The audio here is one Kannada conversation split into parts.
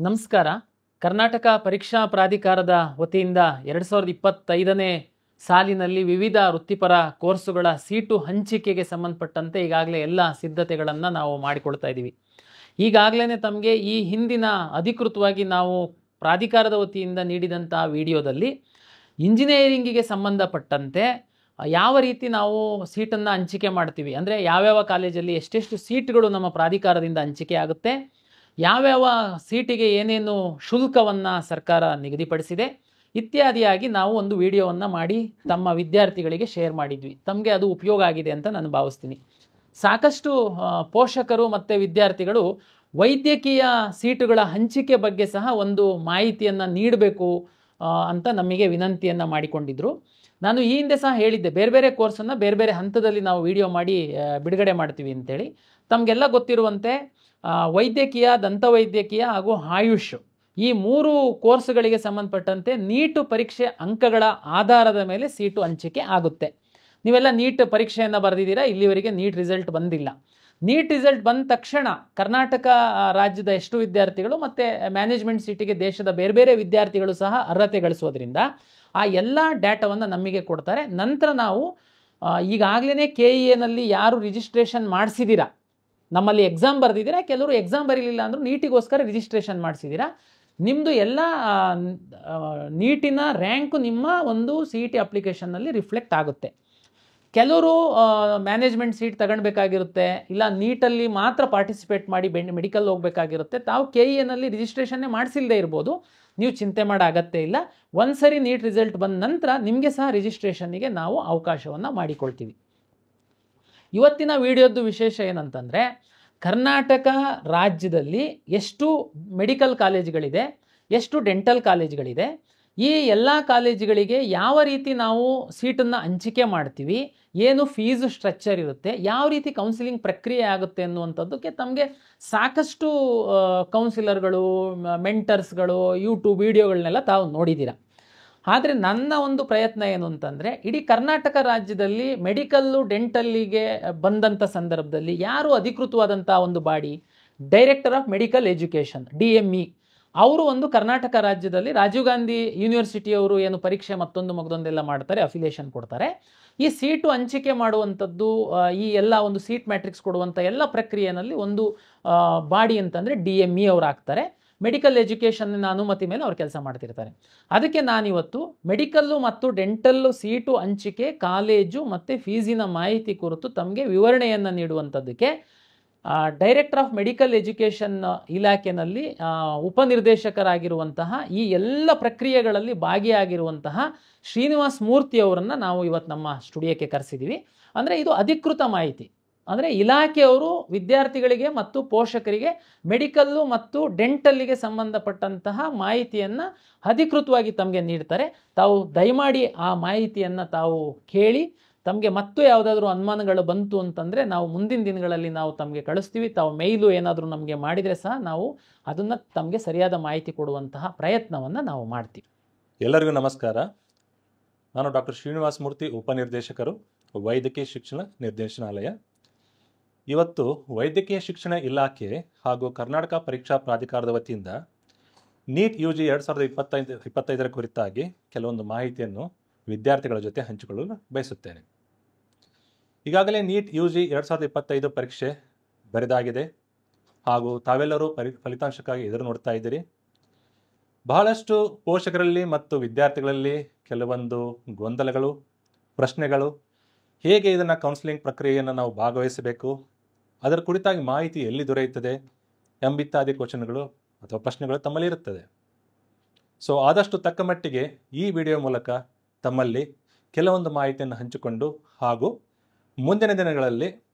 ನಮಸ್ಕಾರ. ಕರ್ನಾಟಕ ಪರೀಕ್ಷಾ ಪ್ರಾಧಿಕಾರದ ವತಿಯಿಂದ 2025ನೇ ಸಾಲಿನಲ್ಲಿ ವಿವಿಧ ವೃತ್ತಿಪರ ಕೋರ್ಸುಗಳ ಸೀಟು ಹಂಚಿಕೆಗೆ ಸಂಬಂಧಪಟ್ಟಂತೆ ಈಗಾಗಲೇ ಎಲ್ಲ ಸಿದ್ಧತೆಗಳನ್ನು ನಾವು ಮಾಡಿಕೊಳ್ತಾ ಇದ್ದೀವಿ. ಈಗಾಗಲೇ ತಮಗೆ ಈ ಹಿಂದಿನ ಅಧಿಕೃತವಾಗಿ ನಾವು ಪ್ರಾಧಿಕಾರದ ವತಿಯಿಂದ ನೀಡಿದಂಥ ವಿಡಿಯೋದಲ್ಲಿ ಇಂಜಿನಿಯರಿಂಗಿಗೆ ಸಂಬಂಧಪಟ್ಟಂತೆ ಯಾವ ರೀತಿ ನಾವು ಸೀಟನ್ನು ಹಂಚಿಕೆ ಮಾಡ್ತೀವಿ, ಅಂದರೆ ಯಾವ್ಯಾವ ಕಾಲೇಜಲ್ಲಿ ಎಷ್ಟೆಷ್ಟು ಸೀಟ್ಗಳು ನಮ್ಮ ಪ್ರಾಧಿಕಾರದಿಂದ ಹಂಚಿಕೆ ಆಗುತ್ತೆ, ಯಾವ್ಯಾವ ಸೀಟಿಗೆ ಏನೇನು ಶುಲ್ಕವನ್ನು ಸರ್ಕಾರ ನಿಗದಿಪಡಿಸಿದೆ ಇತ್ಯಾದಿಯಾಗಿ ನಾವು ಒಂದು ವಿಡಿಯೋವನ್ನು ಮಾಡಿ ತಮ್ಮ ವಿದ್ಯಾರ್ಥಿಗಳಿಗೆ ಶೇರ್ ಮಾಡಿದ್ವಿ. ತಮಗೆ ಅದು ಉಪಯೋಗ ಆಗಿದೆ ಅಂತ ನಾನು ಭಾವಿಸ್ತೀನಿ. ಸಾಕಷ್ಟು ಪೋಷಕರು ಮತ್ತು ವಿದ್ಯಾರ್ಥಿಗಳು ವೈದ್ಯಕೀಯ ಸೀಟುಗಳ ಹಂಚಿಕೆ ಬಗ್ಗೆ ಸಹ ಒಂದು ಮಾಹಿತಿಯನ್ನು ನೀಡಬೇಕು ಅಂತ ನಮಗೆ ವಿನಂತಿಯನ್ನು ಮಾಡಿಕೊಂಡಿದ್ದರು. ನಾನು ಈ ಹಿಂದೆ ಸಹ ಹೇಳಿದ್ದೆ, ಬೇರೆ ಬೇರೆ ಕೋರ್ಸನ್ನು ಬೇರೆ ಬೇರೆ ಹಂತದಲ್ಲಿ ನಾವು ವಿಡಿಯೋ ಮಾಡಿ ಬಿಡುಗಡೆ ಮಾಡ್ತೀವಿ ಅಂತೇಳಿ. ತಮಗೆಲ್ಲ ಗೊತ್ತಿರುವಂತೆ ವೈದ್ಯಕೀಯ, ದಂತವೈದ್ಯಕೀಯ ಹಾಗೂ ಆಯುಷ್ ಈ 3 ಕೋರ್ಸ್ಗಳಿಗೆ ಸಂಬಂಧಪಟ್ಟಂತೆ ನೀಟ್ ಪರೀಕ್ಷೆ ಅಂಕಗಳ ಆಧಾರದ ಮೇಲೆ ಸೀಟು ಹಂಚಿಕೆ ಆಗುತ್ತೆ. ನೀವೆಲ್ಲ ನೀಟ್ ಪರೀಕ್ಷೆಯನ್ನು ಬರೆದಿದ್ದೀರಾ, ಇಲ್ಲಿವರೆಗೆ ನೀಟ್ ರಿಸಲ್ಟ್ ಬಂದಿಲ್ಲ. ನೀಟ್ ರಿಸಲ್ಟ್ ಬಂದ ತಕ್ಷಣ ಕರ್ನಾಟಕ ರಾಜ್ಯದ ಎಷ್ಟು ವಿದ್ಯಾರ್ಥಿಗಳು ಮತ್ತು ಮ್ಯಾನೇಜ್ಮೆಂಟ್ ಸೀಟಿಗೆ ದೇಶದ ಬೇರೆ ಬೇರೆ ವಿದ್ಯಾರ್ಥಿಗಳು ಸಹ ಅರ್ಹತೆ ಗಳಿಸೋದ್ರಿಂದ ಆ ಎಲ್ಲ ಡೇಟಾವನ್ನು ನಮಗೆ ಕೊಡ್ತಾರೆ. ನಂತರ ನಾವು ಈಗಾಗಲೇ KEA ಯಾರು ರಿಜಿಸ್ಟ್ರೇಷನ್ ಮಾಡಿಸಿದ್ದೀರಾ, ನಮ್ಮಲ್ಲಿ ಎಕ್ಸಾಮ್ ಬರೆದಿದ್ದೀರಾ, ಕೆಲವರು ಎಕ್ಸಾಮ್ ಬರೀಲಿಲ್ಲ ಅಂದರೂ ನೀಟಿಗೋಸ್ಕರ ರಿಜಿಸ್ಟ್ರೇಷನ್ ಮಾಡಿಸಿದ್ದೀರಾ, ನಿಮ್ಮದು ಎಲ್ಲ ನೀಟಿನ ರ್ಯಾಂಕು ನಿಮ್ಮ ಒಂದು CET ಅಪ್ಲಿಕೇಶನ್ನಲ್ಲಿ ರಿಫ್ಲೆಕ್ಟ್ ಆಗುತ್ತೆ. ಕೆಲವರು ಮ್ಯಾನೇಜ್ಮೆಂಟ್ ಸೀಟ್ ತಗೊಳ್ಬೇಕಾಗಿರುತ್ತೆ, ಇಲ್ಲ ನೀಟಲ್ಲಿ ಮಾತ್ರ ಪಾರ್ಟಿಸಿಪೇಟ್ ಮಾಡಿ ಮೆಡಿಕಲ್ ಹೋಗಬೇಕಾಗಿರುತ್ತೆ. ತಾವು KEA ರಿಜಿಸ್ಟ್ರೇಷನ್ನೇ ಮಾಡಿಸಿಲ್ಲದೆ ಇರ್ಬೋದು, ನೀವು ಚಿಂತೆ ಮಾಡೋ ಅಗತ್ಯ ಇಲ್ಲ. ಒಂದು ಸರಿ ನೀಟ್ ರಿಸಲ್ಟ್ ಬಂದ ನಂತರ ನಿಮಗೆ ಸಹ ರಿಜಿಸ್ಟ್ರೇಷನ್ನಿಗೆ ನಾವು ಅವಕಾಶವನ್ನು ಮಾಡಿಕೊಳ್ತೀವಿ. ಇವತ್ತಿನ ವಿಡಿಯೋದ್ದು ವಿಶೇಷ ಏನಂತಂದರೆ, ಕರ್ನಾಟಕ ರಾಜ್ಯದಲ್ಲಿ ಎಷ್ಟು ಮೆಡಿಕಲ್ ಕಾಲೇಜುಗಳಿದೆ, ಎಷ್ಟು ಡೆಂಟಲ್ ಕಾಲೇಜುಗಳಿದೆ, ಈ ಎಲ್ಲ ಕಾಲೇಜುಗಳಿಗೆ ಯಾವ ರೀತಿ ನಾವು ಸೀಟನ್ನು ಹಂಚಿಕೆ ಮಾಡ್ತೀವಿ, ಏನು ಫೀಸು ಸ್ಟ್ರಕ್ಚರ್ ಇರುತ್ತೆ, ಯಾವ ರೀತಿ ಕೌನ್ಸಿಲಿಂಗ್ ಪ್ರಕ್ರಿಯೆ ಆಗುತ್ತೆ ಅನ್ನುವಂಥದ್ದಕ್ಕೆ ತಮಗೆ ಸಾಕಷ್ಟು ಕೌನ್ಸಿಲರ್ಗಳು, ಮೆಂಟರ್ಸ್ಗಳು ಯೂಟ್ಯೂಬ್ ವಿಡಿಯೋಗಳನ್ನೆಲ್ಲ ತಾವು ನೋಡಿದ್ದೀರ. ಆದರೆ ನನ್ನ ಒಂದು ಪ್ರಯತ್ನ ಏನು ಅಂತಂದರೆ, ಇಡೀ ಕರ್ನಾಟಕ ರಾಜ್ಯದಲ್ಲಿ ಮೆಡಿಕಲ್ಲು ಡೆಂಟಲ್ಲಿಗೆ ಬಂದಂಥ ಸಂದರ್ಭದಲ್ಲಿ ಯಾರು ಅಧಿಕೃತವಾದಂಥ ಒಂದು body, director of medical education DME, ಅವರು ಒಂದು ಕರ್ನಾಟಕ ರಾಜ್ಯದಲ್ಲಿ ರಾಜೀವ್ ಗಾಂಧಿ ಯೂನಿವರ್ಸಿಟಿಯವರು ಏನು ಪರೀಕ್ಷೆ ಮತ್ತೊಂದೆಲ್ಲ ಮಾಡ್ತಾರೆ, ಅಫಿಲಿಯೇಷನ್ ಕೊಡ್ತಾರೆ. ಈ ಸೀಟು ಹಂಚಿಕೆ ಮಾಡುವಂಥದ್ದು, ಈ ಎಲ್ಲ ಒಂದು ಸೀಟ್ ಮ್ಯಾಟ್ರಿಕ್ಸ್ ಕೊಡುವಂಥ ಎಲ್ಲ ಪ್ರಕ್ರಿಯೆಯಲ್ಲಿ ಒಂದು ಬಾಡಿ ಅಂತಂದರೆ DME ಅವರು ಆಗ್ತಾರೆ. ಮೆಡಿಕಲ್ ಎಜುಕೇಷನ್ನ ಅನುಮತಿ ಮೇಲೆ ಅವ್ರು ಕೆಲಸ ಮಾಡ್ತಿರ್ತಾರೆ. ಅದಕ್ಕೆ ನಾನಿವತ್ತು ಮೆಡಿಕಲ್ಲು ಮತ್ತು ಡೆಂಟಲ್ಲು ಸೀಟು ಹಂಚಿಕೆ, ಕಾಲೇಜು ಮತ್ತು ಫೀಸಿನ ಮಾಹಿತಿ ಕುರಿತು ತಮಗೆ ವಿವರಣೆಯನ್ನು ನೀಡುವಂಥದ್ದಕ್ಕೆ ಡೈರೆಕ್ಟರ್ ಆಫ್ ಮೆಡಿಕಲ್ ಎಜುಕೇಷನ್ ಇಲಾಖೆಯಲ್ಲಿ ಉಪನಿರ್ದೇಶಕರಾಗಿರುವಂತಹ, ಈ ಎಲ್ಲ ಪ್ರಕ್ರಿಯೆಗಳಲ್ಲಿ ಭಾಗಿಯಾಗಿರುವಂತಹ ಶ್ರೀನಿವಾಸ್ ಮೂರ್ತಿ ಅವರನ್ನು ನಾವು ಇವತ್ತು ನಮ್ಮ ಸ್ಟುಡಿಯೋಕ್ಕೆ ಕರೆಸಿದ್ದೀವಿ. ಅಂದರೆ ಇದು ಅಧಿಕೃತ ಮಾಹಿತಿ, ಅಂದರೆ ಇಲಾಖೆಯವರು ವಿದ್ಯಾರ್ಥಿಗಳಿಗೆ ಮತ್ತು ಪೋಷಕರಿಗೆ ಮೆಡಿಕಲ್ಲು ಮತ್ತು ಡೆಂಟಲ್ಲಿಗೆ ಸಂಬಂಧಪಟ್ಟಂತಹ ಮಾಹಿತಿಯನ್ನು ಅಧಿಕೃತವಾಗಿ ತಮಗೆ ನೀಡ್ತಾರೆ. ತಾವು ದಯಮಾಡಿ ಆ ಮಾಹಿತಿಯನ್ನು ತಾವು ಕೇಳಿ, ತಮಗೆ ಮತ್ತು ಯಾವುದಾದ್ರೂ ಅನುಮಾನಗಳು ಬಂತು ಅಂತಂದರೆ ನಾವು ಮುಂದಿನ ದಿನಗಳಲ್ಲಿ ನಾವು ತಮಗೆ ಕಳಿಸ್ತೀವಿ. ತಾವು ಮೇಯ್ಲು ಏನಾದರೂ ನಮಗೆ ಮಾಡಿದರೆ ಸಹ ನಾವು ಅದನ್ನು ತಮಗೆ ಸರಿಯಾದ ಮಾಹಿತಿ ಕೊಡುವಂತಹ ಪ್ರಯತ್ನವನ್ನು ನಾವು ಮಾಡ್ತೀವಿ. ಎಲ್ಲರಿಗೂ ನಮಸ್ಕಾರ. ನಾನು ಡಾಕ್ಟರ್ ಶ್ರೀನಿವಾಸ್ ಮೂರ್ತಿ, ಉಪನಿರ್ದೇಶಕರು, ವೈದ್ಯಕೀಯ ಶಿಕ್ಷಣ ನಿರ್ದೇಶನಾಲಯ. ಇವತ್ತು ವೈದ್ಯಕೀಯ ಶಿಕ್ಷಣ ಇಲಾಖೆ ಹಾಗೂ ಕರ್ನಾಟಕ ಪರೀಕ್ಷಾ ಪ್ರಾಧಿಕಾರದ ವತಿಯಿಂದ ನೀಟ್ UG 2025 ಕುರಿತಾಗಿ ಕೆಲವೊಂದು ಮಾಹಿತಿಯನ್ನು ವಿದ್ಯಾರ್ಥಿಗಳ ಜೊತೆ ಹಂಚಿಕೊಳ್ಳಲು ಬಯಸುತ್ತೇನೆ. ಈಗಾಗಲೇ ನೀಟ್ UG 2025 ಪರೀಕ್ಷೆ ಬರೆದಾಗಿದೆ ಹಾಗೂ ತಾವೆಲ್ಲರೂ ಫಲಿತಾಂಶಕ್ಕಾಗಿ ಎದುರು ನೋಡ್ತಾ ಇದ್ದೀರಿ. ಬಹಳಷ್ಟು ಪೋಷಕರಲ್ಲಿ ಮತ್ತು ವಿದ್ಯಾರ್ಥಿಗಳಲ್ಲಿ ಕೆಲವೊಂದು ಗೊಂದಲಗಳು, ಪ್ರಶ್ನೆಗಳು, ಹೇಗೆ ಇದನ್ನು ಕೌನ್ಸಿಲಿಂಗ್ ಪ್ರಕ್ರಿಯೆಯನ್ನು ನಾವು ಭಾಗವಹಿಸಬೇಕು, ಅದರ ಕುರಿತಾಗಿ ಮಾಹಿತಿ ಎಲ್ಲಿ ದೊರೆಯುತ್ತದೆ ಎಂಬಿತ್ಯಾದಿ ಕ್ವಶನ್ಗಳು ಅಥವಾ ಪ್ರಶ್ನೆಗಳು ತಮ್ಮಲ್ಲಿ ಇರುತ್ತದೆ. ಸೊ ಆದಷ್ಟು ತಕ್ಕ ಮಟ್ಟಿಗೆ ಈ ವಿಡಿಯೋ ಮೂಲಕ ತಮ್ಮಲ್ಲಿ ಕೆಲವೊಂದು ಮಾಹಿತಿಯನ್ನು ಹಂಚಿಕೊಂಡು ಹಾಗೂ ಮುಂದಿನ ದಿನಗಳಲ್ಲಿ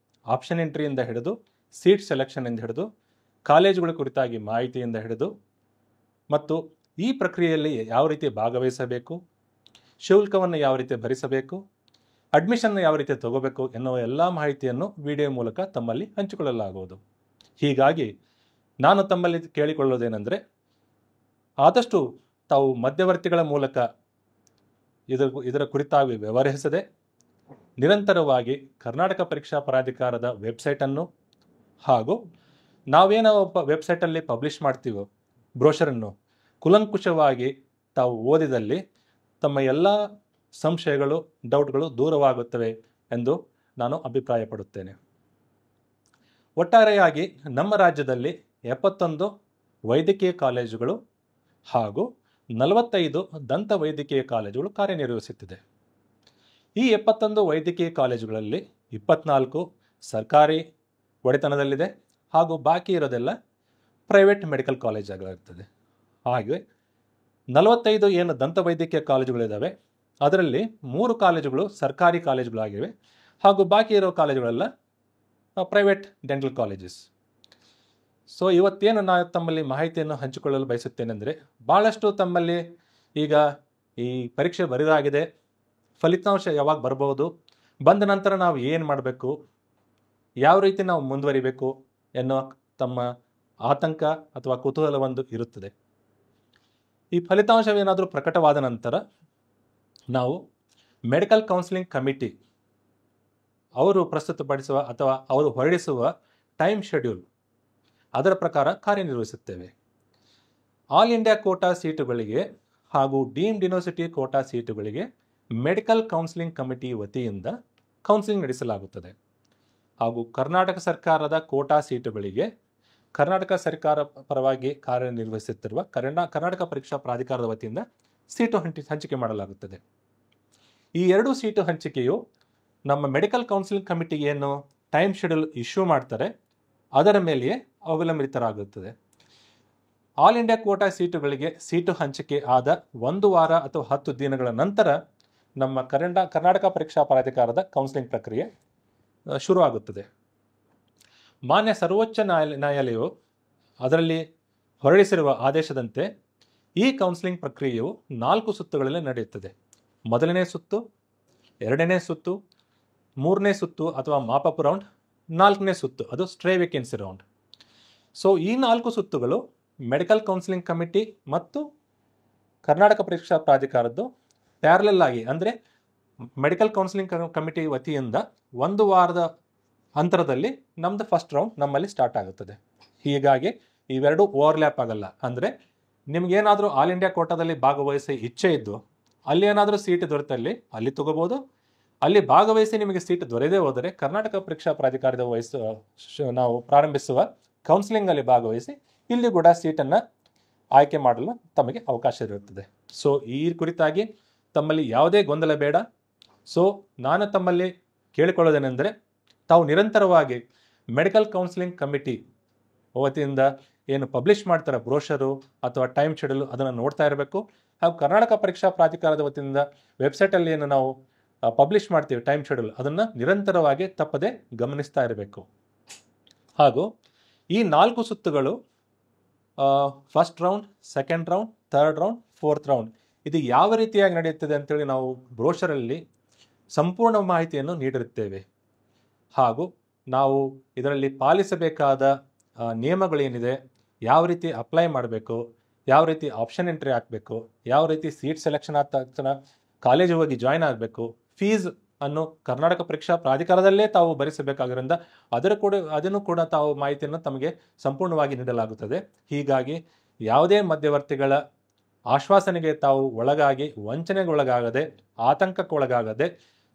ಆಪ್ಷನ್ ಎಂಟ್ರಿಯಿಂದ ಹಿಡಿದು ಸೀಟ್ ಸೆಲೆಕ್ಷನ್ನಿಂದ ಹಿಡಿದು ಕಾಲೇಜುಗಳ ಕುರಿತಾಗಿ ಮಾಹಿತಿಯಿಂದ ಹಿಡಿದು ಮತ್ತು ಈ ಪ್ರಕ್ರಿಯೆಯಲ್ಲಿ ಯಾವ ರೀತಿ ಭಾಗವಹಿಸಬೇಕು, ಶುಲ್ಕವನ್ನು ಯಾವ ರೀತಿ ಭರಿಸಬೇಕು, ಅಡ್ಮಿಷನ್ ಯಾವ ರೀತಿ ತಗೋಬೇಕು ಎನ್ನುವ ಎಲ್ಲ ಮಾಹಿತಿಯನ್ನು ವಿಡಿಯೋ ಮೂಲಕ ತಮ್ಮಲ್ಲಿ ಹಂಚಿಕೊಳ್ಳಲಾಗುವುದು. ಹೀಗಾಗಿ ನಾನು ತಮ್ಮಲ್ಲಿ ಕೇಳಿಕೊಳ್ಳೋದೇನೆಂದರೆ, ಆದಷ್ಟು ತಾವು ಮಧ್ಯವರ್ತಿಗಳ ಮೂಲಕ ಇದರ ಕುರಿತಾಗಿ ವ್ಯವಹರಿಸದೆ ನಿರಂತರವಾಗಿ ಕರ್ನಾಟಕ ಪರೀಕ್ಷಾ ಪ್ರಾಧಿಕಾರದ ವೆಬ್ಸೈಟನ್ನು ಹಾಗೂ ನಾವೇನೋ ವೆಬ್ಸೈಟಲ್ಲಿ ಪಬ್ಲಿಷ್ ಮಾಡ್ತೀವೋ ಬ್ರೋಷರನ್ನು ಕುಲಂಕುಷವಾಗಿ ತಾವು ಓದಿದಲ್ಲಿ ತಮ್ಮ ಎಲ್ಲ ಸಂಶಯಗಳು, ಡೌಟ್ಗಳು ದೂರವಾಗುತ್ತವೆ ಎಂದು ನಾನು ಅಭಿಪ್ರಾಯಪಡುತ್ತೇನೆ. ಒಟ್ಟಾರೆಯಾಗಿ ನಮ್ಮ ರಾಜ್ಯದಲ್ಲಿ 71 ವೈದ್ಯಕೀಯ ಕಾಲೇಜುಗಳು ಹಾಗೂ 45 ದಂತ ವೈದ್ಯಕೀಯ ಕಾಲೇಜುಗಳು ಕಾರ್ಯನಿರ್ವಹಿಸುತ್ತಿದೆ. ಈ 71 ವೈದ್ಯಕೀಯ ಕಾಲೇಜುಗಳಲ್ಲಿ 24 ಸರ್ಕಾರಿ ಒಡೆತನದಲ್ಲಿದೆ ಹಾಗೂ ಬಾಕಿ ಇರೋದೆಲ್ಲ ಪ್ರೈವೇಟ್ ಮೆಡಿಕಲ್ ಕಾಲೇಜ್ ಆಗಿರ್ತದೆ. ಹಾಗೆ 45 ಏನು ದಂತ ವೈದ್ಯಕೀಯ ಕಾಲೇಜುಗಳಿದ್ದಾವೆ, ಅದರಲ್ಲಿ 3 ಕಾಲೇಜುಗಳು ಸರ್ಕಾರಿ ಕಾಲೇಜುಗಳಾಗಿವೆ ಹಾಗೂ ಬಾಕಿ ಇರೋ ಕಾಲೇಜುಗಳೆಲ್ಲ ಪ್ರೈವೇಟ್ ಡೆಂಟಲ್ ಕಾಲೇಜಸ್. ಸೊ ಇವತ್ತೇನು ನಾನು ತಮ್ಮಲ್ಲಿ ಮಾಹಿತಿಯನ್ನು ಹಂಚಿಕೊಳ್ಳಲು ಬಯಸುತ್ತೇನೆಂದರೆ, ಭಾಳಷ್ಟು ತಮ್ಮಲ್ಲಿ ಈಗ ಈ ಪರೀಕ್ಷೆ ಬರೆದಾಗಿದೆ, ಫಲಿತಾಂಶ ಯಾವಾಗ ಬರ್ಬೋದು, ಬಂದ ನಂತರ ನಾವು ಏನು ಮಾಡಬೇಕು, ಯಾವ ರೀತಿ ನಾವು ಮುಂದುವರಿಬೇಕು ಎನ್ನುವ ತಮ್ಮ ಆತಂಕ ಅಥವಾ ಕುತೂಹಲವೊಂದು ಇರುತ್ತದೆ. ಈ ಫಲಿತಾಂಶವೇನಾದರೂ ಪ್ರಕಟವಾದ ನಂತರ ನಾವು ಮೆಡಿಕಲ್ ಕೌನ್ಸಿಲಿಂಗ್ ಕಮಿಟಿ ಅವರು ಪ್ರಸ್ತುತಪಡಿಸುವ ಅಥವಾ ಅವರು ಹೊರಡಿಸುವ ಟೈಮ್ ಶೆಡ್ಯೂಲ್ ಅದರ ಪ್ರಕಾರ ಕಾರ್ಯನಿರ್ವಹಿಸುತ್ತೇವೆ. ಆಲ್ ಇಂಡಿಯಾ ಕೋಟಾ ಸೀಟುಗಳಿಗೆ ಹಾಗೂ ಡೀಮ್ಡ್ ಯೂನಿವರ್ಸಿಟಿ ಕೋಟಾ ಸೀಟುಗಳಿಗೆ ಮೆಡಿಕಲ್ ಕೌನ್ಸಿಲಿಂಗ್ ಕಮಿಟಿ ವತಿಯಿಂದ ಕೌನ್ಸಿಲಿಂಗ್ ನಡೆಸಲಾಗುತ್ತದೆ. ಹಾಗೂ ಕರ್ನಾಟಕ ಸರ್ಕಾರದ ಕೋಟಾ ಸೀಟುಗಳಿಗೆ ಕರ್ನಾಟಕ ಸರ್ಕಾರ ಪರವಾಗಿ ಕಾರ್ಯನಿರ್ವಹಿಸುತ್ತಿರುವ ಕರ್ನಾಟಕ ಪರೀಕ್ಷಾ ಪ್ರಾಧಿಕಾರದ ವತಿಯಿಂದ ಸೀಟು ಹಂಚಿಕೆ ಮಾಡಲಾಗುತ್ತದೆ. ಈ 2 ಸೀಟು ಹಂಚಿಕೆಯು ನಮ್ಮ ಮೆಡಿಕಲ್ ಕೌನ್ಸಿಲಿಂಗ್ ಕಮಿಟಿಗೆ ಏನು ಟೈಮ್ ಶೆಡ್ಯೂಲ್ ಇಶ್ಯೂ ಮಾಡ್ತಾರೆ ಅದರ ಮೇಲೆಯೇ ಅವಲಂಬಿತರಾಗುತ್ತದೆ. ಆಲ್ ಇಂಡಿಯಾ ಕೋಟಾ ಸೀಟುಗಳಿಗೆ ಸೀಟು ಹಂಚಿಕೆ ಆದ 1 ವಾರ ಅಥವಾ 10 ದಿನಗಳ ನಂತರ ನಮ್ಮ ಕರ್ನಾಟಕ ಪರೀಕ್ಷಾ ಪ್ರಾಧಿಕಾರದ ಕೌನ್ಸಿಲಿಂಗ್ ಪ್ರಕ್ರಿಯೆ ಶುರುವಾಗುತ್ತದೆ. ಮಾನ್ಯ ಸರ್ವೋಚ್ಚ ನ್ಯಾಯಾಲಯವು ಅದರಲ್ಲಿ ಹೊರಡಿಸಿರುವ ಆದೇಶದಂತೆ ಈ ಕೌನ್ಸಿಲಿಂಗ್ ಪ್ರಕ್ರಿಯೆಯು 4 ಸುತ್ತುಗಳಲ್ಲಿ ನಡೆಯುತ್ತದೆ. ಮೊದಲನೇ ಸುತ್ತು, 2ನೇ ಸುತ್ತು, 3ನೇ ಸುತ್ತು ಅಥವಾ ಮಾಪಪ್ ರೌಂಡ್, 4ನೇ ಸುತ್ತು ಅದು ಸ್ಟ್ರೇ ವೇಕೆನ್ಸಿ ರೌಂಡ್. ಸೊ ಈ 4 ಸುತ್ತುಗಳು ಮೆಡಿಕಲ್ ಕೌನ್ಸಿಲಿಂಗ್ ಕಮಿಟಿ ಮತ್ತು ಕರ್ನಾಟಕ ಪರೀಕ್ಷಾ ಪ್ರಾಧಿಕಾರದ್ದು ಪ್ಯಾರಲಲ್ ಆಗಿ, ಅಂದರೆ ಮೆಡಿಕಲ್ ಕೌನ್ಸಿಲಿಂಗ್ ಕಮಿಟಿ ವತಿಯಿಂದ 1 ವಾರದ ಅಂತರದಲ್ಲಿ ನಮ್ಮದು ಫಸ್ಟ್ ರೌಂಡ್ ನಮ್ಮಲ್ಲಿ ಸ್ಟಾರ್ಟ್ ಆಗುತ್ತದೆ. ಹೀಗಾಗಿ ಇವೆರಡು ಓವರ್ಲ್ಯಾಪ್ ಆಗಲ್ಲ. ಅಂದರೆ ನಿಮ್ಗೇನಾದರೂ ಆಲ್ ಇಂಡಿಯಾ ಕೋಟಾದಲ್ಲಿ ಭಾಗವಹಿಸಿ ಇಚ್ಛೆ ಇದ್ದು ಅಲ್ಲಿ ಏನಾದರೂ ಸೀಟ್ ದೊರೆತಲ್ಲಿ ಅಲ್ಲಿ ತಗೋಬೋದು. ಅಲ್ಲಿ ಭಾಗವಹಿಸಿ ನಿಮಗೆ ಸೀಟ್ ದೊರೆಯದೇ ಹೋದರೆ ಕರ್ನಾಟಕ ಪರೀಕ್ಷಾ ಪ್ರಾಧಿಕಾರದ ನಾವು ಪ್ರಾರಂಭಿಸುವ ಕೌನ್ಸಿಲಿಂಗಲ್ಲಿ ಭಾಗವಹಿಸಿ ಇಲ್ಲಿ ಕೂಡ ಸೀಟನ್ನು ಆಯ್ಕೆ ಮಾಡಲು ತಮಗೆ ಅವಕಾಶ ಇರುತ್ತದೆ. ಸೊ ಈ ಕುರಿತಾಗಿ ತಮ್ಮಲ್ಲಿ ಯಾವುದೇ ಗೊಂದಲ ಬೇಡ. ಸೊ ನಾನು ತಮ್ಮಲ್ಲಿ ಕೇಳಿಕೊಳ್ಳೋದೇನೆಂದರೆ, ತಾವು ನಿರಂತರವಾಗಿ ಮೆಡಿಕಲ್ ಕೌನ್ಸಿಲಿಂಗ್ ಕಮಿಟಿ ವತಿಯಿಂದ ಏನು ಪಬ್ಲಿಷ್ ಮಾಡ್ತಾರೆ ಬ್ರೋಷರು ಅಥವಾ ಟೈಮ್ ಶೆಡ್ಯೂಲ್ ಅದನ್ನು ನೋಡ್ತಾ ಇರಬೇಕು. ಹಾಗೂ ಕರ್ನಾಟಕ ಪರೀಕ್ಷಾ ಪ್ರಾಧಿಕಾರದ ವತಿಯಿಂದ ವೆಬ್ಸೈಟಲ್ಲಿ ಏನು ನಾವು ಪಬ್ಲಿಷ್ ಮಾಡ್ತೀವಿ ಟೈಮ್ ಶೆಡ್ಯೂಲ್, ಅದನ್ನು ನಿರಂತರವಾಗಿ ತಪ್ಪದೆ ಗಮನಿಸ್ತಾ ಇರಬೇಕು. ಹಾಗೂ ಈ 4 ಸುತ್ತುಗಳು first round, second round, third round, fourth round ಇದು ಯಾವ ರೀತಿಯಾಗಿ ನಡೆಯುತ್ತದೆ ಅಂತೇಳಿ ನಾವು ಬ್ರೋಷರಲ್ಲಿ ಸಂಪೂರ್ಣ ಮಾಹಿತಿಯನ್ನು ನೀಡಿರುತ್ತೇವೆ. ಹಾಗೂ ನಾವು ಇದರಲ್ಲಿ ಪಾಲಿಸಬೇಕಾದ ನಿಯಮಗಳೇನಿದೆ, ಯಾವ ರೀತಿ ಅಪ್ಲೈ ಮಾಡಬೇಕು, ಯಾವ ರೀತಿ ಆಪ್ಷನ್ ಎಂಟ್ರಿ ಹಾಕಬೇಕು, ಯಾವ ರೀತಿ ಸೀಟ್ ಸೆಲೆಕ್ಷನ್ ಆದ ತಕ್ಷಣ ಕಾಲೇಜು ಹೋಗಿ ಜಾಯ್ನ್ ಆಗಬೇಕು, ಫೀಸ್ ಅನ್ನು ಕರ್ನಾಟಕ ಪರೀಕ್ಷಾ ಪ್ರಾಧಿಕಾರದಲ್ಲೇ ತಾವು ಭರಿಸಬೇಕಾಗಿರೋದ್ರಿಂದ ಅದನ್ನು ಕೂಡ ತಾವು ಮಾಹಿತಿಯನ್ನು ತಮಗೆ ಸಂಪೂರ್ಣವಾಗಿ ನೀಡಲಾಗುತ್ತದೆ. ಹೀಗಾಗಿ ಯಾವುದೇ ಮಧ್ಯವರ್ತಿಗಳ ಆಶ್ವಾಸನೆಗೆ ತಾವು ಒಳಗಾಗಿ ವಂಚನೆಗೊಳಗಾಗದೆ, ಆತಂಕಕ್ಕೊಳಗಾಗದೆ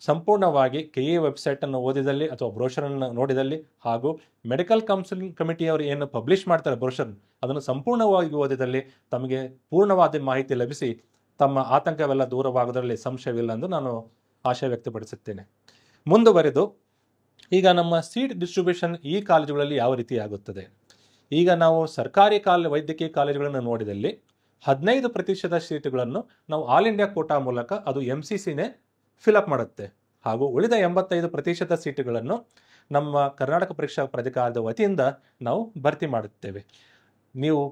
ಸಂಪೂರ್ಣವಾಗಿ KE ವೆಬ್ಸೈಟನ್ನು ಓದಿದಲ್ಲಿ ಅಥವಾ ಬ್ರೋಷರನ್ನು ನೋಡಿದಲ್ಲಿ ಹಾಗೂ ಮೆಡಿಕಲ್ ಕೌನ್ಸಿಲಿಂಗ್ ಕಮಿಟಿಯವರು ಏನು ಪಬ್ಲಿಷ್ ಮಾಡ್ತಾರೆ ಬ್ರೋಷರ್ ಅದನ್ನು ಸಂಪೂರ್ಣವಾಗಿ ಓದಿದಲ್ಲಿ ತಮಗೆ ಪೂರ್ಣವಾದ ಮಾಹಿತಿ ಲಭಿಸಿ ತಮ್ಮ ಆತಂಕವೆಲ್ಲ ದೂರವಾಗೋದರಲ್ಲಿ ಸಂಶಯವಿಲ್ಲ ಎಂದು ನಾನು ಆಶಯ ವ್ಯಕ್ತಪಡಿಸುತ್ತೇನೆ. ಮುಂದುವರೆದು ಈಗ ನಮ್ಮ ಸೀಟ್ ಡಿಸ್ಟ್ರಿಬ್ಯೂಷನ್ ಈ ಕಾಲೇಜುಗಳಲ್ಲಿ ಯಾವ ರೀತಿ ಆಗುತ್ತದೆ. ಈಗ ನಾವು ಸರ್ಕಾರಿ ವೈದ್ಯಕೀಯ ಕಾಲೇಜುಗಳನ್ನು ನೋಡಿದಲ್ಲಿ 15% ಸೀಟುಗಳನ್ನು ನಾವು ಆಲ್ ಇಂಡಿಯಾ ಕೋಟಾ ಮೂಲಕ ಅದು MCCನೇ ಫಿಲಪ್ ಮಾಡುತ್ತೆ. ಹಾಗೂ ಉಳಿದ 85% ಸೀಟುಗಳನ್ನು ನಮ್ಮ ಕರ್ನಾಟಕ ಪರೀಕ್ಷಾ ಪ್ರಾಧಿಕಾರದ ವತಿಯಿಂದ ನಾವು ಭರ್ತಿ ಮಾಡುತ್ತೇವೆ. ನೀವು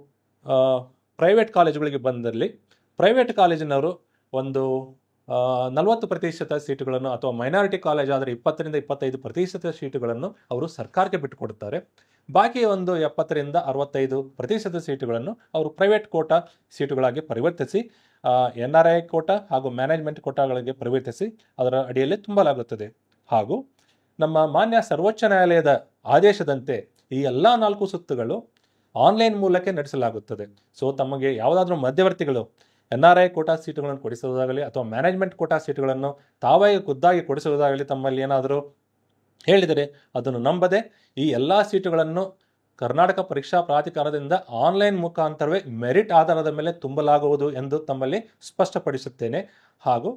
ಪ್ರೈವೇಟ್ ಕಾಲೇಜುಗಳಿಗೆ ಬಂದಲ್ಲಿ ಪ್ರೈವೇಟ್ ಕಾಲೇಜಿನವರು ಒಂದು 40% ಸೀಟುಗಳನ್ನು ಅಥವಾ ಮೈನಾರಿಟಿ ಕಾಲೇಜ್ ಆದರೆ 20-25% ಸೀಟುಗಳನ್ನು ಅವರು ಸರ್ಕಾರಕ್ಕೆ ಬಿಟ್ಟುಕೊಡುತ್ತಾರೆ. ಬಾಕಿ ಒಂದು 70-65% ಸೀಟುಗಳನ್ನು ಅವರು ಪ್ರೈವೇಟ್ ಕೋಟಾ ಸೀಟುಗಳಾಗಿ ಪರಿವರ್ತಿಸಿ NRI ಕೋಟಾ ಹಾಗೂ ಮ್ಯಾನೇಜ್ಮೆಂಟ್ ಕೋಟಾಗಳಿಗೆ ಪರಿವರ್ತಿಸಿ ಅದರ ಅಡಿಯಲ್ಲಿ ತುಂಬಲಾಗುತ್ತದೆ. ಹಾಗೂ ನಮ್ಮ ಮಾನ್ಯ ಸರ್ವೋಚ್ಚ ನ್ಯಾಯಾಲಯದ ಆದೇಶದಂತೆ ಈ ಎಲ್ಲ 4 ಸುತ್ತುಗಳು ಆನ್ಲೈನ್ ಮೂಲಕ ನಡೆಸಲಾಗುತ್ತದೆ. ಸೊ ತಮಗೆ ಯಾವುದಾದ್ರೂ ಮಧ್ಯವರ್ತಿಗಳು NRI ಕೋಟಾ ಸೀಟುಗಳನ್ನು ಕೊಡಿಸುವುದಾಗಲಿ ಅಥವಾ ಮ್ಯಾನೇಜ್ಮೆಂಟ್ ಕೋಟಾ ಸೀಟುಗಳನ್ನು ತಾವೇ ಖುದ್ದಾಗಿ ಕೊಡಿಸುವುದಾಗಲಿ ತಮ್ಮಲ್ಲಿ ಏನಾದರೂ ಹೇಳಿದರೆ ಅದನ್ನು ನಂಬದೆ ಈ ಎಲ್ಲ ಸೀಟುಗಳನ್ನು ಕರ್ನಾಟಕ ಪರೀಕ್ಷಾ ಪ್ರಾಧಿಕಾರದಿಂದ ಆನ್ಲೈನ್ ಮುಖಾಂತರವೇ ಮೆರಿಟ್ ಆಧಾರದ ಮೇಲೆ ತುಂಬಲಾಗುವುದು ಎಂದು ತಮ್ಮಲ್ಲಿ ಸ್ಪಷ್ಟಪಡಿಸುತ್ತೇನೆ. ಹಾಗೂ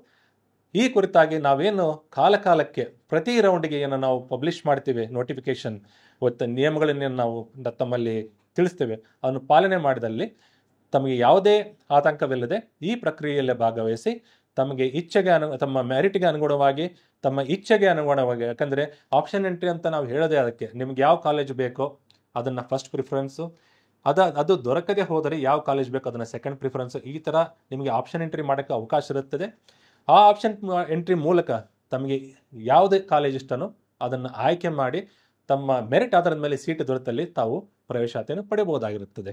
ಈ ಕುರಿತಾಗಿ ನಾವೇನು ಕಾಲಕಾಲಕ್ಕೆ ಪ್ರತಿ ರೌಂಡಿಗೆ ಏನು ನಾವು ಪಬ್ಲಿಷ್ ಮಾಡ್ತೀವಿ ನೋಟಿಫಿಕೇಶನ್ ಮತ್ತು ನಿಯಮಗಳನ್ನೇನು ನಾವು ತಮ್ಮಲ್ಲಿ ತಿಳಿಸ್ತೇವೆ ಅದನ್ನು ಪಾಲನೆ ಮಾಡಿದಲ್ಲಿ ತಮಗೆ ಯಾವುದೇ ಆತಂಕವಿಲ್ಲದೆ ಈ ಪ್ರಕ್ರಿಯೆಯಲ್ಲೇ ಭಾಗವಹಿಸಿ ತಮಗೆ ತಮ್ಮ ಮೆರಿಟ್ಗೆ ಅನುಗುಣವಾಗಿ ತಮ್ಮ ಇಚ್ಛೆಗೆ ಅನುಗುಣವಾಗಿ, ಯಾಕಂದರೆ ಆಪ್ಷನ್ ಎಂಟ್ರಿ ಅಂತ ನಾವು ಹೇಳೋದೇ ಅದಕ್ಕೆ ನಿಮ್ಗೆ ಯಾವ ಕಾಲೇಜ್ ಬೇಕೋ ಅದನ್ನು ಫಸ್ಟ್ ಪ್ರಿಫರೆನ್ಸು, ಅದು ದೊರಕದೆ ಹೋದರೆ ಯಾವ ಕಾಲೇಜ್ ಬೇಕೋ ಅದನ್ನು ಸೆಕೆಂಡ್ ಪ್ರಿಫರೆನ್ಸು, ಈ ಥರ ನಿಮಗೆ ಆಪ್ಷನ್ ಎಂಟ್ರಿ ಮಾಡೋಕ್ಕೆ ಅವಕಾಶ ಇರುತ್ತದೆ. ಆ ಆಪ್ಷನ್ ಎಂಟ್ರಿ ಮೂಲಕ ತಮಗೆ ಯಾವುದೇ ಕಾಲೇಜ್ ಇಷ್ಟನೋ ಅದನ್ನು ಆಯ್ಕೆ ಮಾಡಿ ತಮ್ಮ ಮೆರಿಟ್ ಆಧಾರದ ಮೇಲೆ ಸೀಟು ದೊರೆತಲ್ಲಿ ತಾವು ಪ್ರವೇಶಾತಿಯನ್ನು ಪಡೆಯಬಹುದಾಗಿರುತ್ತದೆ.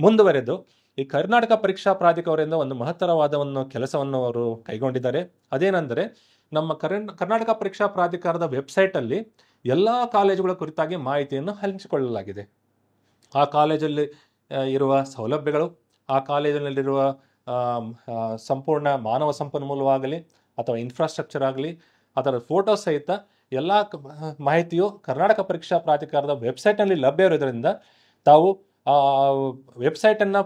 ಮುಂದುವರೆದು ಈ ಕರ್ನಾಟಕ ಪರೀಕ್ಷಾ ಪ್ರಾಧಿಕಾರದಿಂದ ಒಂದು ಮಹತ್ತರವಾದ ಕೆಲಸವನ್ನು ಅವರು ಕೈಗೊಂಡಿದ್ದಾರೆ. ಅದೇನೆಂದರೆ ನಮ್ಮ ಕರ್ನಾಟಕ ಪರೀಕ್ಷಾ ಪ್ರಾಧಿಕಾರದ ವೆಬ್ಸೈಟಲ್ಲಿ ಎಲ್ಲ ಕಾಲೇಜುಗಳ ಕುರಿತಾಗಿ ಮಾಹಿತಿಯನ್ನು ಹಂಚಿಕೊಳ್ಳಲಾಗಿದೆ. ಆ ಕಾಲೇಜಲ್ಲಿ ಇರುವ ಸೌಲಭ್ಯಗಳು, ಆ ಕಾಲೇಜಿನಲ್ಲಿರುವ ಸಂಪೂರ್ಣ ಮಾನವ ಸಂಪನ್ಮೂಲವಾಗಲಿ ಅಥವಾ ಇನ್ಫ್ರಾಸ್ಟ್ರಕ್ಚರ್ ಆಗಲಿ ಅದರ ಫೋಟೋ ಸಹಿತ ಎಲ್ಲ ಮಾಹಿತಿಯು ಕರ್ನಾಟಕ ಪರೀಕ್ಷಾ ಪ್ರಾಧಿಕಾರದ ವೆಬ್ಸೈಟ್ನಲ್ಲಿ ಲಭ್ಯ ಇರೋದರಿಂದ ತಾವು ಆ ವೆಬ್ಸೈಟನ್ನು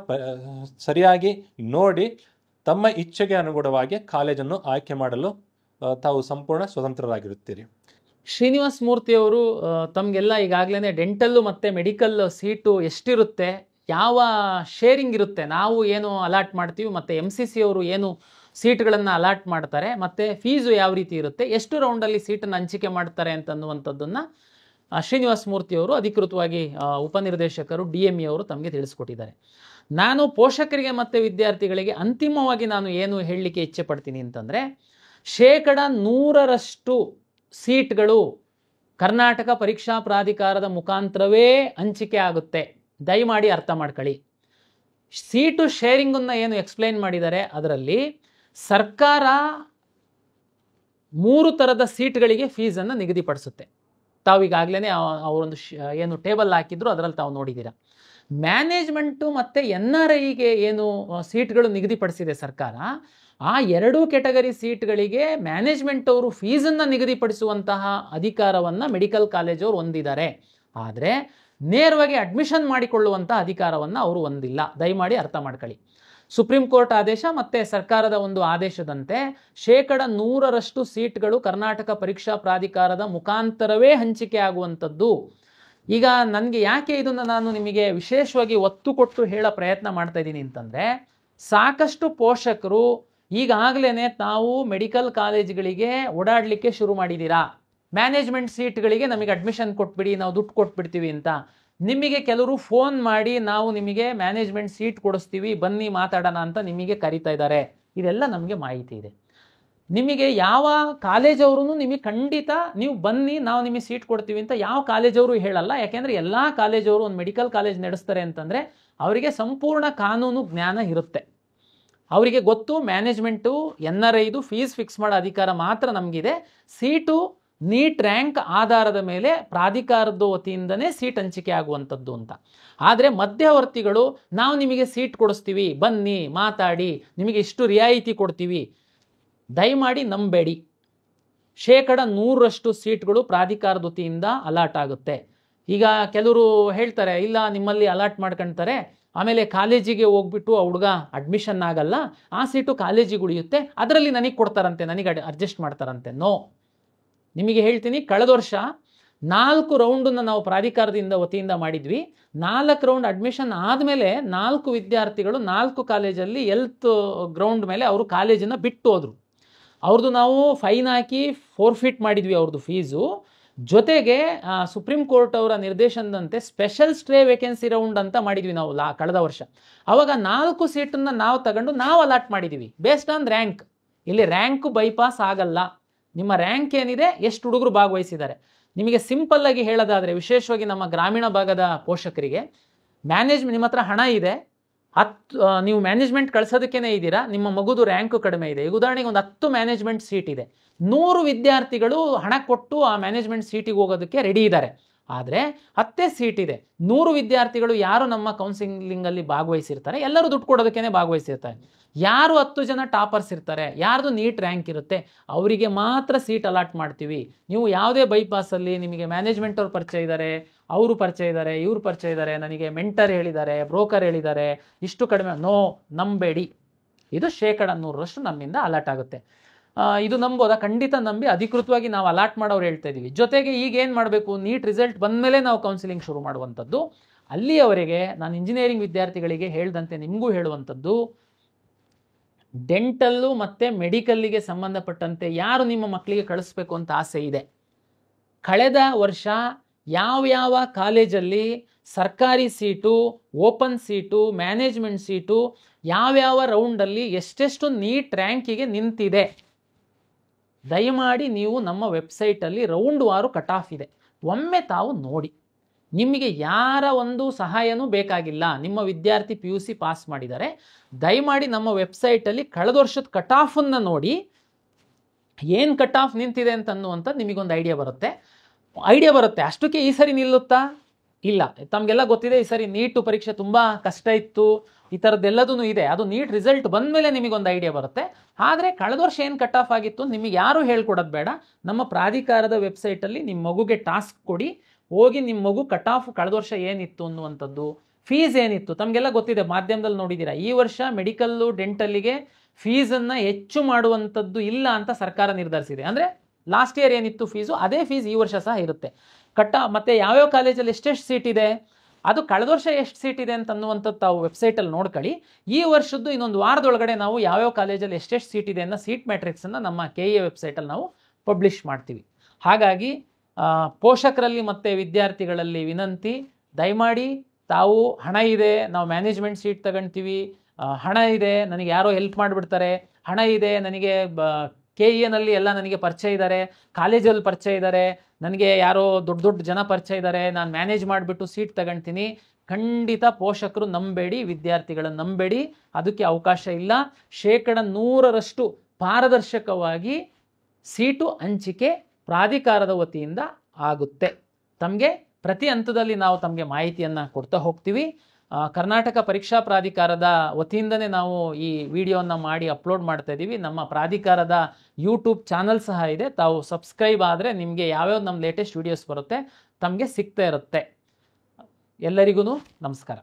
ಸರಿಯಾಗಿ ನೋಡಿ ತಮ್ಮ ಇಚ್ಛೆಗೆ ಅನುಗುಣವಾಗಿ ಕಾಲೇಜನ್ನು ಆಯ್ಕೆ ಮಾಡಲು ತಾವು ಸಂಪೂರ್ಣ ಸ್ವತಂತ್ರರಾಗಿರುತ್ತೀರಿ. ಶ್ರೀನಿವಾಸ್ ಮೂರ್ತಿಯವರು ತಮಗೆಲ್ಲ ಈಗಾಗಲೇ ಡೆಂಟಲ್ಲು ಮತ್ತು ಮೆಡಿಕಲ್ ಸೀಟು ಎಷ್ಟಿರುತ್ತೆ, ಯಾವ ಶೇರಿಂಗ್ ಇರುತ್ತೆ, ನಾವು ಏನು ಅಲಾಟ್ ಮಾಡ್ತೀವಿ ಮತ್ತು MCC ಅವರು ಏನು ಸೀಟ್ಗಳನ್ನು ಅಲಾಟ್ ಮಾಡ್ತಾರೆ ಮತ್ತು ಫೀಸು ಯಾವ ರೀತಿ ಇರುತ್ತೆ, ಎಷ್ಟು ರೌಂಡಲ್ಲಿ ಸೀಟನ್ನು ಹಂಚಿಕೆ ಮಾಡ್ತಾರೆ ಅಂತನ್ನುವಂಥದ್ದನ್ನು ಶ್ರೀನಿವಾಸ್ ಮೂರ್ತಿಯವರು ಅಧಿಕೃತವಾಗಿ ಉಪನಿರ್ದೇಶಕರು DME ಅವರು ತಮಗೆ ತಿಳಿಸ್ಕೊಟ್ಟಿದ್ದಾರೆ. ನಾನು ಪೋಷಕರಿಗೆ ಮತ್ತು ವಿದ್ಯಾರ್ಥಿಗಳಿಗೆ ಅಂತಿಮವಾಗಿ ನಾನು ಏನು ಹೇಳಲಿಕ್ಕೆ ಇಚ್ಛೆ ಪಡ್ತೀನಿ ಅಂತಂದರೆ 100% ಸೀಟ್ಗಳು ಕರ್ನಾಟಕ ಪರೀಕ್ಷಾ ಪ್ರಾಧಿಕಾರದ ಮುಖಾಂತರವೇ ಹಂಚಿಕೆ ಆಗುತ್ತೆ. ದಯಮಾಡಿ ಅರ್ಥ ಮಾಡ್ಕೊಳ್ಳಿ. ಸೀಟು ಶೇರಿಂಗನ್ನು ಏನು ಎಕ್ಸ್ಪ್ಲೈನ್ ಮಾಡಿದ್ದಾರೆ ಅದರಲ್ಲಿ ಸರ್ಕಾರ 3 ಥರದ ಸೀಟ್ಗಳಿಗೆ ಫೀಸನ್ನು ನಿಗದಿಪಡಿಸುತ್ತೆ. ತಾವು ಈಗಾಗಲೇ ಅವರೊಂದು ಏನು ಟೇಬಲ್ ಹಾಕಿದ್ರು ಅದರಲ್ಲಿ ತಾವು ನೋಡಿದ್ದೀರಾ. ಮ್ಯಾನೇಜ್ಮೆಂಟು ಮತ್ತು NRIಗೆ ಏನು ಸೀಟ್ಗಳು ನಿಗದಿಪಡಿಸಿದೆ ಸರ್ಕಾರ, ಆ 2 ಕೆಟಗರಿ ಸೀಟ್ಗಳಿಗೆ ಮ್ಯಾನೇಜ್ಮೆಂಟ್ ಅವರು ಫೀಸನ್ನು ನಿಗದಿಪಡಿಸುವಂತಹ ಅಧಿಕಾರವನ್ನು ಮೆಡಿಕಲ್ ಕಾಲೇಜವರು ಹೊಂದಿದ್ದಾರೆ. ಆದರೆ ನೇರವಾಗಿ ಅಡ್ಮಿಷನ್ ಮಾಡಿಕೊಳ್ಳುವಂಥ ಅಧಿಕಾರವನ್ನು ಅವರು ಹೊಂದಿಲ್ಲ. ದಯಮಾಡಿ ಅರ್ಥ ಮಾಡ್ಕೊಳ್ಳಿ. ಸುಪ್ರೀಂ ಕೋರ್ಟ್ ಆದೇಶ ಮತ್ತು ಸರ್ಕಾರದ ಒಂದು ಆದೇಶದಂತೆ 100% ಸೀಟ್ಗಳು ಕರ್ನಾಟಕ ಪರೀಕ್ಷಾ ಪ್ರಾಧಿಕಾರದ ಮುಖಾಂತರವೇ ಹಂಚಿಕೆ ಆಗುವಂಥದ್ದು. ಈಗ ನನಗೆ ಯಾಕೆ ಇದನ್ನು ನಾನು ನಿಮಗೆ ವಿಶೇಷವಾಗಿ ಒತ್ತು ಕೊಟ್ಟು ಹೇಳೋ ಪ್ರಯತ್ನ ಮಾಡ್ತಾ ಇದ್ದೀನಿ ಅಂತಂದರೆ, ಸಾಕಷ್ಟು ಪೋಷಕರು ಈಗಾಗಲೇ ತಾವು ಮೆಡಿಕಲ್ ಕಾಲೇಜ್ಗಳಿಗೆ ಓಡಾಡಲಿಕ್ಕೆ ಶುರು ಮಾಡಿದ್ದೀರಾ. ಮ್ಯಾನೇಜ್ಮೆಂಟ್ ಸೀಟ್ಗಳಿಗೆ ನಮಗೆ ಅಡ್ಮಿಷನ್ ಕೊಟ್ಬಿಡಿ, ನಾವು ದುಡ್ಡು ಕೊಟ್ಬಿಡ್ತೀವಿ ಅಂತ. ನಿಮಗೆ ಕೆಲವರು ಫೋನ್ ಮಾಡಿ ನಾವು ನಿಮಗೆ ಮ್ಯಾನೇಜ್ಮೆಂಟ್ ಸೀಟ್ ಕೊಡಿಸ್ತೀವಿ ಬನ್ನಿ ಮಾತಾಡೋಣ ಅಂತ ನಿಮಗೆ ಕರೀತಾ ಇದ್ದಾರೆ. ಇದೆಲ್ಲ ನಮಗೆ ಮಾಹಿತಿ ಇದೆ. ನಿಮಗೆ ಯಾವ ಕಾಲೇಜವರು ನಿಮಗೆ ಖಂಡಿತ ನೀವು ಬನ್ನಿ ನಾವು ನಿಮಗೆ ಸೀಟ್ ಕೊಡ್ತೀವಿ ಅಂತ ಯಾವ ಕಾಲೇಜವರು ಹೇಳಲ್ಲ. ಯಾಕೆಂದರೆ ಎಲ್ಲ ಕಾಲೇಜವರು ಒಂದು ಮೆಡಿಕಲ್ ಕಾಲೇಜ್ ನಡೆಸ್ತಾರೆ ಅಂತಂದರೆ ಅವರಿಗೆ ಸಂಪೂರ್ಣ ಕಾನೂನು ಜ್ಞಾನ ಇರುತ್ತೆ. ಅವರಿಗೆ ಗೊತ್ತು ಮ್ಯಾನೇಜ್ಮೆಂಟು NRIದು ಫೀಸ್ ಫಿಕ್ಸ್ ಮಾಡೋ ಅಧಿಕಾರ ಮಾತ್ರ ನಮಗಿದೆ. ಸೀಟು ನೀಟ್ ರ್ಯಾಂಕ್ ಆಧಾರದ ಮೇಲೆ ಪ್ರಾಧಿಕಾರದ ವತಿಯಿಂದನೇ ಸೀಟ್ ಹಂಚಿಕೆ ಆಗುವಂಥದ್ದು ಅಂತ. ಆದರೆ ಮಧ್ಯವರ್ತಿಗಳು ನಾವು ನಿಮಗೆ ಸೀಟ್ ಕೊಡಿಸ್ತೀವಿ ಬನ್ನಿ ಮಾತಾಡಿ ನಿಮಗೆ ಇಷ್ಟು ರಿಯಾಯಿತಿ ಕೊಡ್ತೀವಿ, ದಯಮಾಡಿ ನಂಬೇಡಿ. 100% ಸೀಟ್ಗಳು ಪ್ರಾಧಿಕಾರದ ವತಿಯಿಂದ ಅಲಾಟ್ ಆಗುತ್ತೆ. ಈಗ ಕೆಲವರು ಹೇಳ್ತಾರೆ ಇಲ್ಲ ನಿಮ್ಮಲ್ಲಿ ಅಲಾಟ್ ಮಾಡ್ಕೊಳ್ತಾರೆ, ಆಮೇಲೆ ಕಾಲೇಜಿಗೆ ಹೋಗ್ಬಿಟ್ಟು ಆ ಹುಡುಗ ಅಡ್ಮಿಷನ್ ಆಗಲ್ಲ, ಆ ಸೀಟು ಕಾಲೇಜಿಗೆ ಉಳಿಯುತ್ತೆ, ಅದರಲ್ಲಿ ನನಗೆ ಕೊಡ್ತಾರಂತೆ, ನನಗೆ ಅಡ್ಜಸ್ಟ್ ಮಾಡ್ತಾರಂತೆ. ನೋ, ನಿಮಗೆ ಹೇಳ್ತೀನಿ, ಕಳೆದ ವರ್ಷ 4 ರೌಂಡನ್ನು ನಾವು ಪ್ರಾಧಿಕಾರದಿಂದ ವತಿಯಿಂದ ಮಾಡಿದ್ವಿ. 4 ರೌಂಡ್ ಅಡ್ಮಿಷನ್ ಆದಮೇಲೆ 4 ವಿದ್ಯಾರ್ಥಿಗಳು 4 ಕಾಲೇಜಲ್ಲಿ ಹೆಲ್ತ್ ಗ್ರೌಂಡ್ ಮೇಲೆ ಅವರು ಕಾಲೇಜನ್ನು ಬಿಟ್ಟು ಹೋದರು. ಅವ್ರದ್ದು ನಾವು ಫೈನ್ ಹಾಕಿ ಫೋರ್ಫಿಟ್ ಮಾಡಿದ್ವಿ ಅವ್ರದ್ದು ಫೀಸು. ಜೊತೆಗೆ ಸುಪ್ರೀಂ ಕೋರ್ಟ್ ಅವರ ನಿರ್ದೇಶನದಂತೆ ಸ್ಪೆಷಲ್ ಸ್ಟೇ ವೇಕೆನ್ಸಿ ರೌಂಡ್ ಅಂತ ಮಾಡಿದ್ವಿ ನಾವು ಕಳೆದ ವರ್ಷ. ಆವಾಗ 4 ಸೀಟನ್ನು ನಾವು ತಗೊಂಡು ನಾವು ಅಲಾಟ್ ಮಾಡಿದ್ದೀವಿ ಬೇಸ್ಡ್ ಆನ್ ರ್ಯಾಂಕ್. ಇಲ್ಲಿ ರ್ಯಾಂಕ್ ಬೈಪಾಸ್ ಆಗಲ್ಲ. ನಿಮ್ಮ ರ್ಯಾಂಕ್ ಏನಿದೆ, ಎಷ್ಟು ಹುಡುಗರು ಭಾಗವಹಿಸಿದ್ದಾರೆ. ನಿಮಗೆ ಸಿಂಪಲ್ಲಾಗಿ ಹೇಳೋದಾದರೆ, ವಿಶೇಷವಾಗಿ ನಮ್ಮ ಗ್ರಾಮೀಣ ಭಾಗದ ಪೋಷಕರಿಗೆ, ನಿಮ್ಮ ಹತ್ರ ಹಣ ಇದೆ, ನೀವು ಮ್ಯಾನೇಜ್ಮೆಂಟ್ ಕಳ್ಸೋದಕ್ಕೇ ಇದ್ದೀರಾ, ನಿಮ್ಮ ಮಗುದು ರ್ಯಾಂಕು ಕಡಿಮೆ ಇದೆ. ಈಗ ಉದಾಹರಣೆಗೆ ಒಂದು 10 ಮ್ಯಾನೇಜ್ಮೆಂಟ್ ಸೀಟ್ ಇದೆ, 100 ವಿದ್ಯಾರ್ಥಿಗಳು ಹಣ ಕೊಟ್ಟು ಆ ಮ್ಯಾನೇಜ್ಮೆಂಟ್ ಸೀಟಿಗೆ ಹೋಗೋದಕ್ಕೆ ರೆಡಿ ಇದ್ದಾರೆ. ಆದರೆ 10 ಸೀಟ್ ಇದೆ, 100 ವಿದ್ಯಾರ್ಥಿಗಳು ಯಾರು ನಮ್ಮ ಕೌನ್ಸಿಲಿಂಗಲ್ಲಿ ಭಾಗವಹಿಸಿರ್ತಾರೆ ಎಲ್ಲರೂ ದುಡ್ಡು ಕೊಡೋದಕ್ಕೇ ಭಾಗವಹಿಸಿರ್ತಾರೆ. ಯಾರು 10 ಜನ ಟಾಪರ್ಸ್ ಇರ್ತಾರೆ, ಯಾರ್ದು ನೀಟ್ ರ್ಯಾಂಕ್ ಇರುತ್ತೆ, ಅವರಿಗೆ ಮಾತ್ರ ಸೀಟ್ ಅಲಾಟ್ ಮಾಡ್ತೀವಿ. ನೀವು ಯಾವುದೇ ಬೈಪಾಸಲ್ಲಿ ನಿಮಗೆ ಮ್ಯಾನೇಜ್ಮೆಂಟ್ ಅವ್ರು ಪರಿಚಯ ಇದ್ದಾರೆ, ಅವರು ಪರಿಚಯ ಇದ್ದಾರೆ, ಇವ್ರು ಪರಿಚಯ ಇದ್ದಾರೆ, ನನಗೆ ಮೆಂಟರ್ ಹೇಳಿದ್ದಾರೆ, ಬ್ರೋಕರ್ ಹೇಳಿದ್ದಾರೆ, ಇಷ್ಟು ಕಡಿಮೆ, ನೋ, ನಂಬೇಡಿ. ಇದು 100% ನಮ್ಮಿಂದ ಅಲಾಟ್ ಆಗುತ್ತೆ. ಇದು ನಂಬೋದಾ? ಖಂಡಿತ ನಂಬಿ ಅಧಿಕೃತವಾಗಿ ನಾವು ಅಲಾಟ್ ಮಾಡೋರು ಹೇಳ್ತಾ ಇದ್ದೀವಿ. ಜೊತೆಗೆ ಈಗ ಏನು ಮಾಡಬೇಕು, ನೀಟ್ ರಿಸಲ್ಟ್ ಬಂದಮೇಲೆ ನಾವು ಕೌನ್ಸಿಲಿಂಗ್ ಶುರು ಮಾಡುವಂಥದ್ದು. ಅಲ್ಲಿಯವರೆಗೆ ನಾನು ಇಂಜಿನಿಯರಿಂಗ್ ವಿದ್ಯಾರ್ಥಿಗಳಿಗೆ ಹೇಳ್ದಂತೆ ನಿಮಗೂ ಹೇಳುವಂಥದ್ದು, ಡೆಂಟಲ್ಲು ಮತ್ತು ಮೆಡಿಕಲ್ಲಿಗೆ ಸಂಬಂಧಪಟ್ಟಂತೆ ಯಾರು ನಿಮ್ಮ ಮಕ್ಕಳಿಗೆ ಕಳಿಸ್ಬೇಕು ಅಂತ ಆಸೆ ಇದೆ, ಕಳೆದ ವರ್ಷ ಯಾವ ಕಾಲೇಜಲ್ಲಿ ಸರ್ಕಾರಿ seat, open seat, management seat, ಯಾವ್ಯಾವ ರೌಂಡಲ್ಲಿ ಎಷ್ಟೆಷ್ಟು ನೀಟ್ ರ್ಯಾಂಕಿಗೆ ನಿಂತಿದೆ, ದಯಮಾಡಿ ನೀವು ನಮ್ಮ ವೆಬ್ಸೈಟಲ್ಲಿ ರೌಂಡ್ ವಾರು ಕಟ್ ಆಫ್ ಇದೆ, ಒಮ್ಮೆ ತಾವು ನೋಡಿ. ನಿಮಗೆ ಯಾರ ಒಂದು ಸಹಾಯನೂ ಬೇಕಾಗಿಲ್ಲ. ನಿಮ್ಮ ವಿದ್ಯಾರ್ಥಿ PUC ಪಾಸ್ ಮಾಡಿದ್ದಾರೆ, ದಯಮಾಡಿ ನಮ್ಮ ವೆಬ್ಸೈಟಲ್ಲಿ ಕಳೆದ ವರ್ಷದ ಕಟ್ ಆಫನ್ನು ನೋಡಿ, ಏನು ಕಟ್ ಆಫ್ ನಿಂತಿದೆ ಅಂತನ್ನುವಂಥದ್ದು ನಿಮಗೊಂದು ಐಡಿಯಾ ಬರುತ್ತೆ. ಅಷ್ಟಕ್ಕೆ ಈ ಸರಿ ನಿಲ್ಲುತ್ತಾ? ಇಲ್ಲ. ತಮಗೆಲ್ಲ ಗೊತ್ತಿದೆ, ಈ ಸರಿ ನೀಟು ಪರೀಕ್ಷೆ ತುಂಬ ಕಷ್ಟ ಇತ್ತು, ಈ ಥರದ್ದೆಲ್ಲದೂ ಇದೆ. ಅದು ನೀಟ್ ರಿಸಲ್ಟ್ ಬಂದ ಮೇಲೆ ನಿಮಗೊಂದು ಐಡಿಯಾ ಬರುತ್ತೆ. ಆದರೆ ಕಳೆದ ವರ್ಷ ಏನು ಕಟ್ ಆಫ್ ಆಗಿತ್ತು ನಿಮಗೆ ಯಾರೂ ಹೇಳ್ಕೊಡೋದು ಬೇಡ. ನಮ್ಮ ಪ್ರಾಧಿಕಾರದ ವೆಬ್ಸೈಟಲ್ಲಿ ನಿಮ್ಮ ಮಗುಗೆ ಟಾಸ್ಕ್ ಕೊಡಿ, ಹೋಗಿ ನಿಮ್ಮ ಮಗು ಕಟ್ ಆಫ್ ಕಳೆದ ವರ್ಷ ಏನಿತ್ತು ಅನ್ನುವಂಥದ್ದು, ಫೀಸ್ ಏನಿತ್ತು, ತಮಗೆಲ್ಲ ಗೊತ್ತಿದೆ, ಮಾಧ್ಯಮದಲ್ಲಿ ನೋಡಿದ್ದೀರಾ. ಈ ವರ್ಷ ಮೆಡಿಕಲ್ಲು, ಡೆಂಟಲ್ಲಿಗೆ ಫೀಸನ್ನು ಹೆಚ್ಚು ಮಾಡುವಂಥದ್ದು ಇಲ್ಲ ಅಂತ ಸರ್ಕಾರ ನಿರ್ಧರಿಸಿದೆ. ಅಂದರೆ ಲಾಸ್ಟ್ ಇಯರ್ ಏನಿತ್ತು ಫೀಸು, ಅದೇ ಫೀಸ್ ಈ ವರ್ಷ ಸಹ ಇರುತ್ತೆ. ಮತ್ತು ಯಾವ್ಯಾವ ಕಾಲೇಜಲ್ಲಿ ಎಷ್ಟೆಷ್ಟು ಸೀಟ್ ಇದೆ, ಅದು ಕಳೆದ ವರ್ಷ ಎಷ್ಟು ಸೀಟ್ ಇದೆ ಅಂತನ್ನುವಂಥದ್ದು ತಾವು ವೆಬ್ಸೈಟಲ್ಲಿ ನೋಡ್ಕೊಳ್ಳಿ. ಈ ವರ್ಷದ್ದು ಇನ್ನೊಂದು ವಾರದೊಳಗಡೆ ನಾವು ಯಾವ್ಯಾವ ಕಾಲೇಜಲ್ಲಿ ಎಷ್ಟೆಷ್ಟು ಸೀಟ್ ಇದೆ ಅನ್ನೋ ಸೀಟ್ ಮ್ಯಾಟ್ರಿಕ್ಸನ್ನು ನಮ್ಮ KEA ವೆಬ್ಸೈಟಲ್ಲಿ ನಾವು ಪಬ್ಲಿಷ್ ಮಾಡ್ತೀವಿ. ಹಾಗಾಗಿ ಪೋಷಕರಲ್ಲಿ ಮತ್ತು ವಿದ್ಯಾರ್ಥಿಗಳಲ್ಲಿ ವಿನಂತಿ, ದಯಮಾಡಿ ತಾವು ಹಣ ಇದೆ, ನಾವು ಮ್ಯಾನೇಜ್ಮೆಂಟ್ ಸೀಟ್ ತಗೊಳ್ತೀವಿ, ಹಣ ಇದೆ, ನನಗೆ ಯಾರೋ ಹೆಲ್ಪ್ ಮಾಡಿಬಿಡ್ತಾರೆ, ಹಣ ಇದೆ, ನನಗೆ KEAನಲ್ಲಿ ಎಲ್ಲ ನನಗೆ ಪರಿಚಯ ಇದ್ದಾರೆ, ಕಾಲೇಜಲ್ಲಿ ಪರಿಚಯ ಇದ್ದಾರೆ, ನನಗೆ ಯಾರೋ ದೊಡ್ಡ ಜನ ಪರಿಚಯ ಇದ್ದಾರೆ, ನಾನು ಮ್ಯಾನೇಜ್ ಮಾಡಿಬಿಟ್ಟು ಸೀಟ್ ತಗೊಳ್ತೀನಿ. ಖಂಡಿತ ಪೋಷಕರು ನಂಬೇಡಿ, ವಿದ್ಯಾರ್ಥಿಗಳನ್ನು ನಂಬೇಡಿ, ಅದಕ್ಕೆ ಅವಕಾಶ ಇಲ್ಲ. 100% ಪಾರದರ್ಶಕವಾಗಿ ಸೀಟು ಹಂಚಿಕೆ ಪ್ರಾಧಿಕಾರದ ವತಿಯಿಂದ ಆಗುತ್ತೆ. ತಮಗೆ ಪ್ರತಿ ಹಂತದಲ್ಲಿ ನಾವು ತಮಗೆ ಮಾಹಿತಿಯನ್ನು ಕೊಡ್ತಾ ಹೋಗ್ತೀವಿ. ಕರ್ನಾಟಕ ಪರೀಕ್ಷಾ ಪ್ರಾಧಿಕಾರದ ವತಿಯಿಂದನೇ ನಾವು ಈ ವಿಡಿಯೋನ ಮಾಡಿ ಅಪ್ಲೋಡ್ ಮಾಡ್ತಾ ಇದ್ದೀವಿ. ನಮ್ಮ ಪ್ರಾಧಿಕಾರದ ಯೂಟ್ಯೂಬ್ ಚಾನಲ್ ಸಹ ಇದೆ, ತಾವು ಸಬ್ಸ್ಕ್ರೈಬ್ ಆದರೆ ನಿಮಗೆ ಯಾವ್ಯಾವ ನಮ್ಮ ಲೇಟೆಸ್ಟ್ ವಿಡಿಯೋಸ್ ಬರುತ್ತೆ ತಮಗೆ ಸಿಗ್ತಾ ಇರುತ್ತೆ. ಎಲ್ಲರಿಗೂ ನಮಸ್ಕಾರ.